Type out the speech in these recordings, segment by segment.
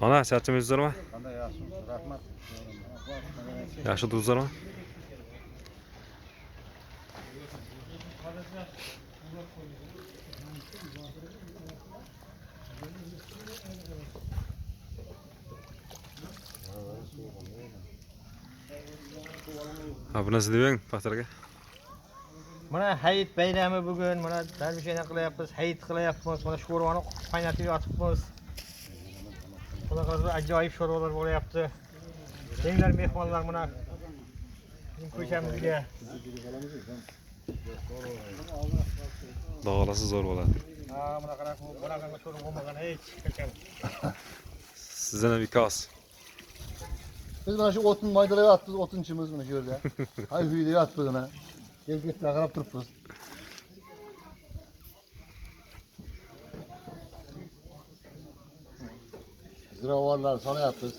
Ana, charchamayapsizlarmi? Qanday yaxshi, rahmat. Yaxshi turibsizlarmi? Ha, bu narsa debang, Paxtar aka. Mana hayit bayrami bugun, mana darvishana qilyapmiz, hayit qilyapmiz, mana sho'rvani qaynatib yotibmiz. Xudo xohlasa ajoyib sho'rvalar bo'lyapti. Kenglar mehmonlar mana bizim ko'chamizga. Dog'alasi zo'r bo'ladi. Ha, mana qarang, bunaqa sho'rva bo'lmagan hech qachon. Sizdan ham ikki oz. Biz mana shu o'tin maydalayapmiz, o'tinchimiz mana shu yerda. Hay uyda yotibmiz mana. Kelgitlar qarab turibmiz. Ziravorlar solayapmiz.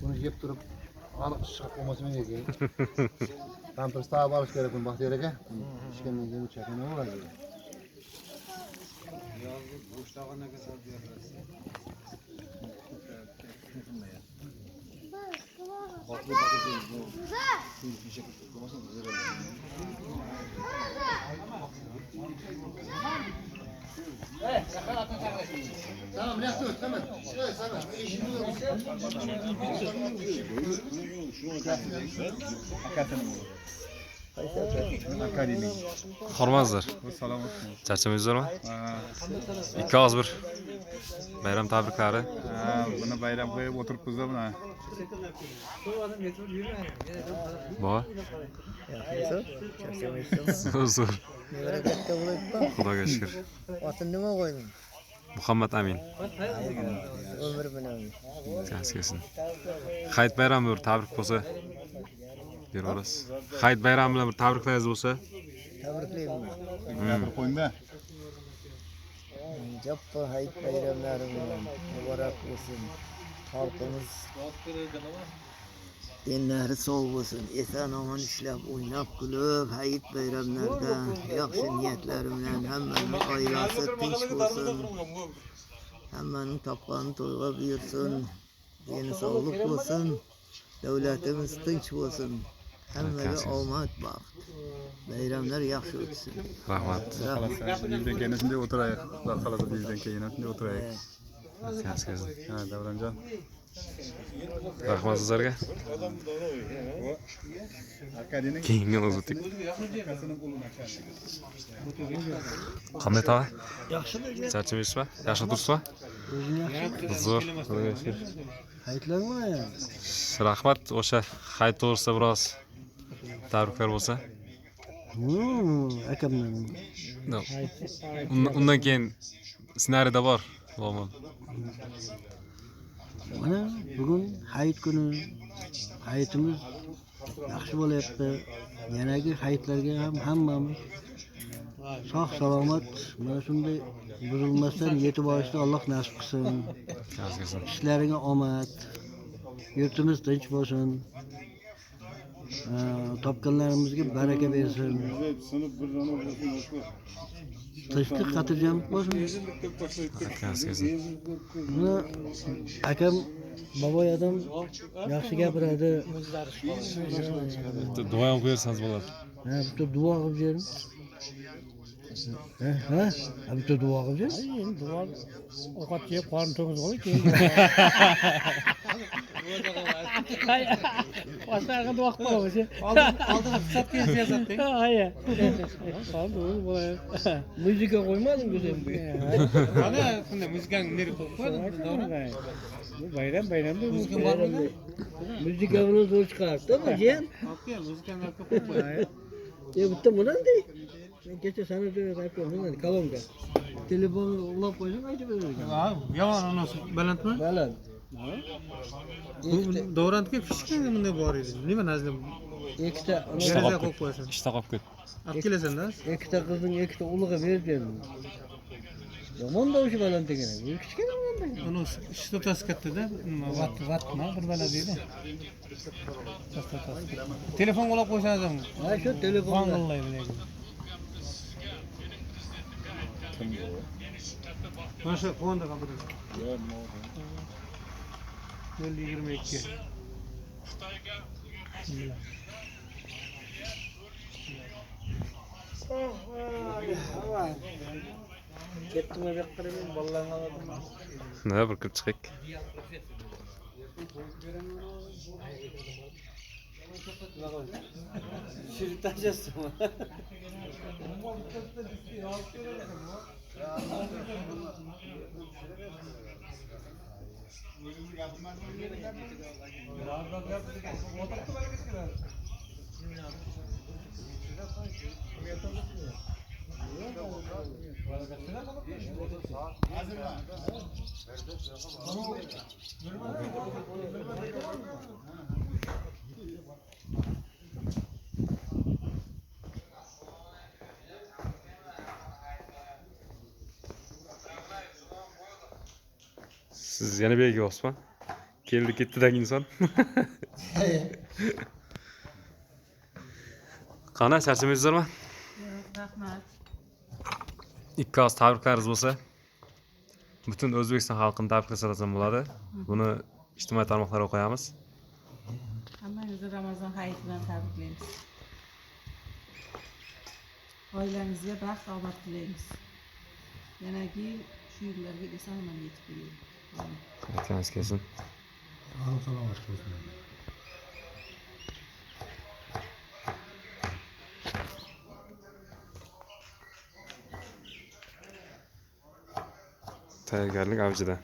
Buni yeb turib, aniq chiqib qolmasin kerak. Pampers taqib olish kerak buni Baxtiyor aka. Ishkandan keyin chakana bo'ladi. Tamam, ne yapıyorsun? Tamam. Şöyle tamam. Hormazlar. Salom. Charchamayapsizlarmi? Ikki oz bir bayram tabriklari. Buni bayram qo'yib o'tiribmiz-da buni. Bor. Zo'r. Xudoga shukr. Otni nima qo'yding? Muhammad Amin. Umr bilan. Kaskesin. Hayit bayrami bir tabrik bo'lsa, beraverasiz. Hayit bayrami bilan bir tabriklaysiz bo'lsa, Tabriklayman. Tabrik qo'ying-da. Jappa hayit bayramlari bilan muborak bo'lsin. Xalqimiz dinlari sog' bo'lsin. Eson-omon ishlab, o'ynab, kulib, hayit bayramlarda yaxshi niyatlari bilan hammaning oilasi tinch bo'lsin. Hammaning topgani to'yga buyursin. Dini sog'lik bo'lsin. Davlatimiz tinch bo'lsin. Hammaga omad, baxt. Bayramlar yaxshi o'tsin. rahmat. Bizden keyin shunday o'tiraylik. Xudo xolasa bizden keyin shunday o'tiraylik. Kaskesin. Ha, Davronjon. Rahmat sizlarga. Akademik Keyingi o'zdik. Qanday tava? Yaxshimi? Charchamayapsizmi? Yaxshi turibsizmi? Zo'r. Xudoga shukr. Hayitlarmi? Rahmat, o'sha hayit to'g'risida biroz tabriklar bo'lsa. Akamdan. Undan keyin ssenariyda bor. Mana bugun hayit kuni. Hayitimiz yaxshi bo'lyapti. Yanagi hayitlarga ham hammamiz sog' salomat mana shunday buzilmasdan yetib olishni Alloh nasib qilsin. Kaskesin. Ishlariga omad. Yurtimiz tinch bo'lsin. Topganlarimizga baraka bersin. Tinchlik xotirjam bo'lsin. Kaskesin. Buni akam boboy odam yaxshi gapiradi. Duo ham qo'yarsangiz bo'ladi. Ha, bitta duo qilib bering. Ha? Bitta duo qilib bering. Duo ovqat yeb qorin to'ng'iz bo'lib keyin. Boshqaga duo qilib qo'yamiz. Oldin hisobga siyosatding. Ha, ya. Qoldi bo'ladi. Muzika qo'ymading-ku sen bu. Mana shunday muzikani nerga qo'yib qo'yding? Bayramda muzika bormi? Muzika bilan zo'r chiqaribdi, men. Okey, muzikani olib qo'yib. Bitta bunday. Men kecha sana aytdim, bunday kolonka. Telefonni ulab qo'ysang aytib beravergan. Ha, yomon onasi balandmi? Baland. Doğrantga kichkina bunday bor edi. Nima nazlim? Ikkita deraza qo'yib qo'yasan. Ishta qolib ketdi. Olib kelasan-da. Ikkita qizning ikkita ulig'i bergan. Yomon da uçu balan degene. Bu kichkina balan. Onu stotası kattı vat mı bir bala deydi. Telefon kola koysanız mı? Ha şu telefon. Vallahi bile. Nasıl konda kapatır? Yok mu? 22. Kettim eve kırımın ballarını aladım. Ne bir kırp çıkık. Şirin taşırsın mı? Siz yana belgi Osman. Keldi kettidak inson. Qana charchamaysizlarmi? Rahmat. Ikki oz tabriklarimiz bo'lsa, butun O'zbekiston xalqini tabriklasak bo'ladi. Buni ijtimoiy tarmoqlarga qo'yamiz. Hammangizni Ramazon hayiti bilan tabriklaymiz. Oilangizga baxt, omad tilaymiz. Yanagi shu yillarga eson-omon yetib keling. Aytgangiz kelsin. Salomat bo'lsin. Tayyorgarlik avjida.